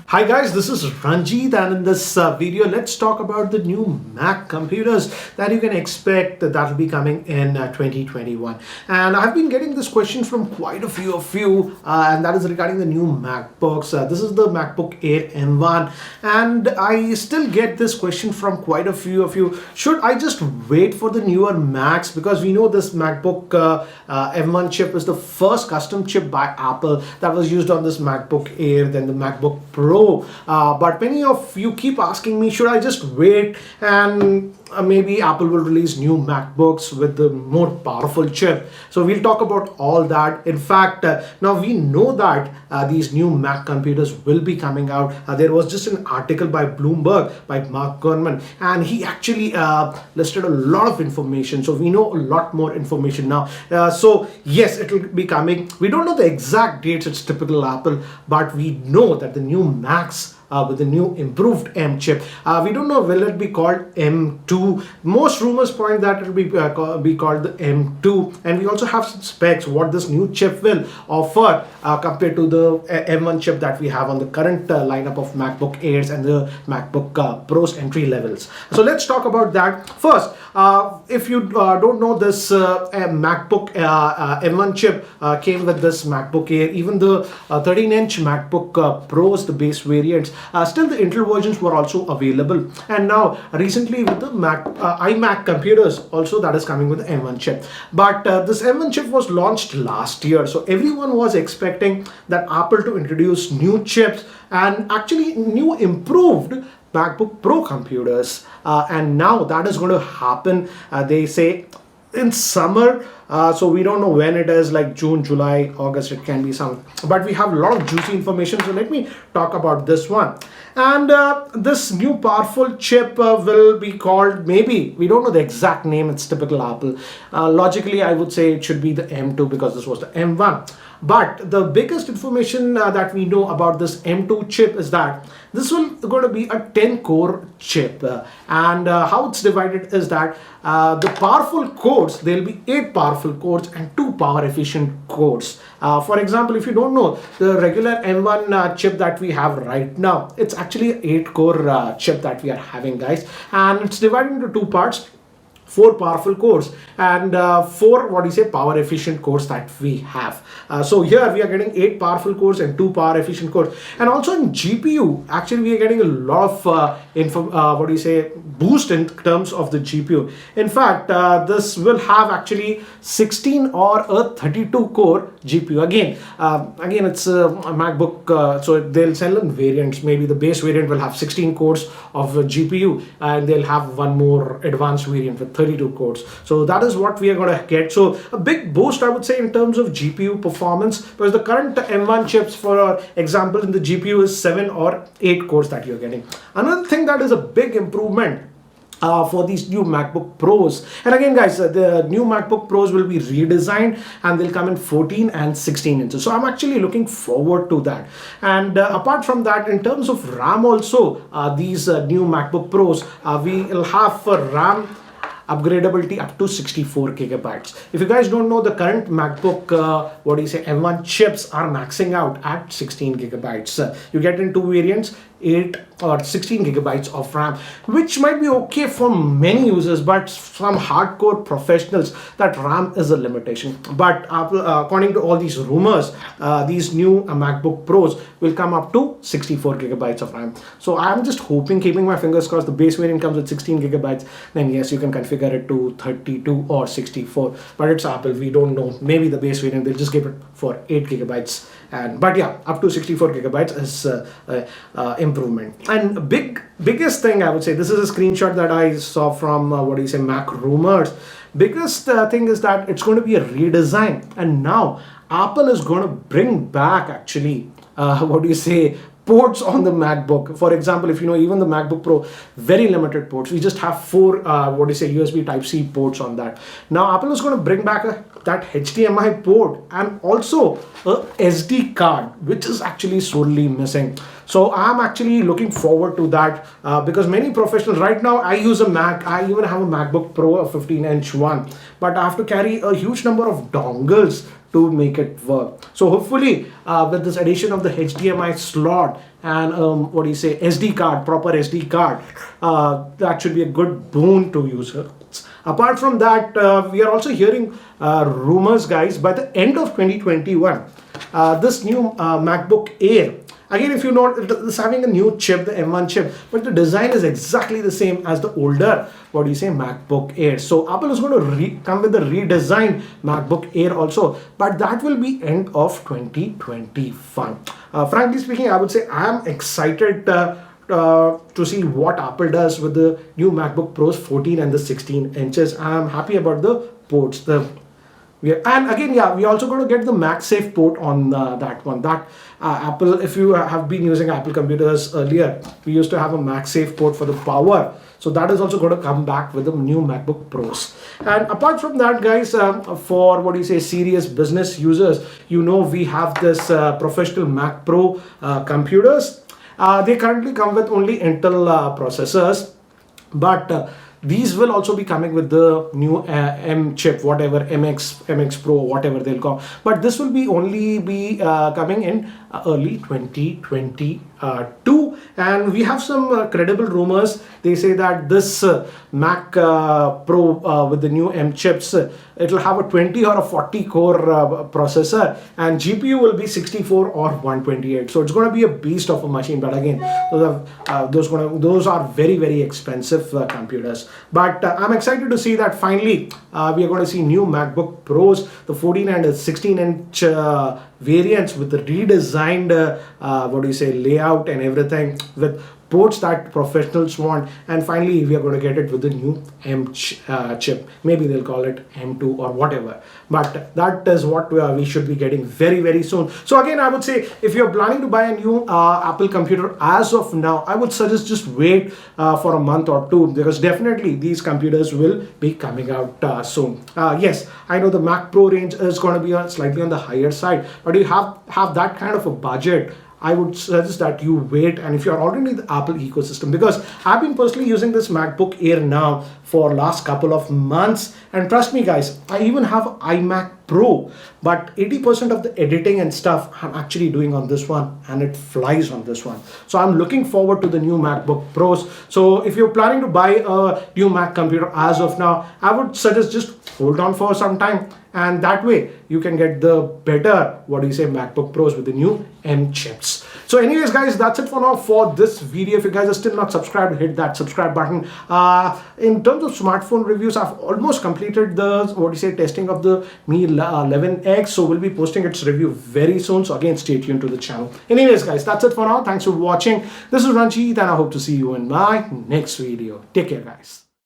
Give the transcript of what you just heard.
Hi guys, this is Ranjit, and in this video let's talk about the new Mac computers that you can expect that will be coming in 2021. And I've been getting this question from quite a few of you, and that is regarding the new MacBooks. This is the MacBook Air M1, and I still get this question from quite a few of you. Should I just wait for the newer Macs? Because we know this MacBook M1 chip is the first custom chip by Apple that was used on this MacBook Air, then the MacBook Pro. But many of you keep asking me, should I just wait and maybe Apple will release new MacBooks with the more powerful chip? So we'll talk about all that. In fact, now we know that these new Mac computers will be coming out. There was just an article by Bloomberg by Mark Gurman, and he actually listed a lot of information. So we know a lot more information now. So yes, it will be coming. We don't know the exact dates. It's typical Apple, but we know that the new Macs with the new improved M chip. We don't know will it be called M2. Most rumors point that it will be called the M2, and we also have some specs what this new chip will offer compared to the M1 chip that we have on the current lineup of MacBook Airs and the MacBook Pros entry levels. So let's talk about that first. If you don't know, this MacBook M1 chip came with this MacBook Air, even the 13-inch MacBook Pros, the base variants. Still the Intel versions were also available, and now recently with the iMac computers also that is coming with the M1 chip. But this M1 chip was launched last year, so everyone was expecting that Apple to introduce new chips and actually new improved MacBook Pro computers, and now that is going to happen, they say, in summer. So we don't know when it is, like June, July, August, it can be some, but we have a lot of juicy information. So let me talk about this one. And this new powerful chip will be called, maybe, we don't know the exact name, it's typical Apple. Logically, I would say it should be the M2 because this was the M1. But the biggest information that we know about this M2 chip is that this will going to be a 10-core chip, and how it's divided is that the powerful cores, there will be 8 powerful cores and 2 power efficient cores. For example, if you don't know, the regular M1 chip that we have right now, it's actually an 8-core chip that we are having, guys, and it's divided into 2 parts. 4 powerful cores and 4 power efficient cores that we have. So here we are getting 8 powerful cores and 2 power efficient cores, and also in GPU actually we are getting a lot of boost in terms of the GPU. In fact, this will have actually 16 or a 32 core GPU. Again it's a MacBook, so they'll sell in variants. Maybe the base variant will have 16 cores of GPU, and they'll have one more advanced variant with 32 cores. So that is what we are going to get. So a big boost, I would say, in terms of GPU performance, because the current M1 chips, for example, in the GPU is 7 or 8 cores that you're getting. Another thing that is a big improvement for these new MacBook Pros, and again guys, the new MacBook Pros will be redesigned and they'll come in 14 and 16 inches. So I'm actually looking forward to that. And apart from that, in terms of RAM also, these new MacBook Pros, we will have for RAM upgradability up to 64 gigabytes. If you guys don't know, the current MacBook M1 chips are maxing out at 16 gigabytes. You get in 2 variants, 8 or 16 gigabytes of RAM, which might be okay for many users, but some hardcore professionals, that RAM is a limitation. But according to all these rumors, these new MacBook Pros will come up to 64 gigabytes of RAM. So I'm just hoping, keeping my fingers crossed, the base variant comes with 16 gigabytes, then yes, you can configure it to 32 or 64. But it's Apple, we don't know. Maybe the base variant they'll just give it for 8 gigabytes, but yeah, up to 64 gigabytes is improvement. And biggest thing, I would say, this is a screenshot that I saw from Mac rumors. Biggest thing is that it's going to be a redesign, and now Apple is going to bring back actually ports on the MacBook. For example, if you know, even the MacBook Pro, very limited ports. We just have 4 USB Type-C ports on that. Now Apple is going to bring back a that HDMI port and also a SD card, which is actually sorely missing. So I'm actually looking forward to that because many professionals right now, I use a Mac, I even have a MacBook Pro, a 15-inch one, but I have to carry a huge number of dongles to make it work. So hopefully with this addition of the HDMI slot and SD card, proper SD card, that should be a good boon to users. Apart from that, we are also hearing rumors, guys, by the end of 2021, this new MacBook Air, again, if you know, it's having a new chip, the M1 chip, but the design is exactly the same as the older, MacBook Air. So Apple is going to come with a redesigned MacBook Air also, but that will be end of 2021. Frankly speaking, I would say I am excited to see what Apple does with the new MacBook Pros 14 and the 16 inches. I'm happy about the ports. And again, yeah, we also going to get the MagSafe port on that one. That Apple, if you have been using Apple computers earlier, we used to have a MagSafe port for the power. So that is also going to come back with the new MacBook Pros. And apart from that, guys, for serious business users, we have this professional Mac Pro computers. They currently come with only Intel processors, but these will also be coming with the new M chip, whatever MX Pro, whatever they'll call. But this will be only coming in early 2022, and we have some credible rumors. They say that this Mac Pro with the new M chips, it will have a 20 or a 40 core processor, and GPU will be 64 or 128. So it's going to be a beast of a machine. But again, those are very, very expensive computers. But I'm excited to see that finally we are going to see new MacBook Pros, the 14 and 16-inch variants with the redesigned layout and everything, with ports that professionals want. And finally we are going to get it with the new M chip. Maybe they'll call it M2 or whatever, but that is what we should be getting very, very soon. So again, I would say if you're planning to buy a new Apple computer as of now, I would suggest just wait for a month or two, because definitely these computers will be coming out soon. Yes, I know the Mac Pro range is going to be slightly on the higher side, but you have that kind of a budget, I would suggest that you wait. And if you're already in the Apple ecosystem, because I've been personally using this MacBook Air now for last couple of months, and trust me guys, I even have iMac Pro, but 80% of the editing and stuff I'm actually doing on this one, and it flies on this one. So I'm looking forward to the new MacBook Pros. So if you're planning to buy a new Mac computer as of now, I would suggest just hold on for some time, and that way you can get the better MacBook Pros with the new M chips. So anyways, guys, that's it for now for this video. If you guys are still not subscribed, hit that subscribe button. In terms of smartphone reviews, I've almost completed the testing of the Mi 11X, so we'll be posting its review very soon. So again, stay tuned to the channel. Anyways, guys, that's it for now. Thanks for watching. This is Ranjit, and I hope to see you in my next video. Take care, guys.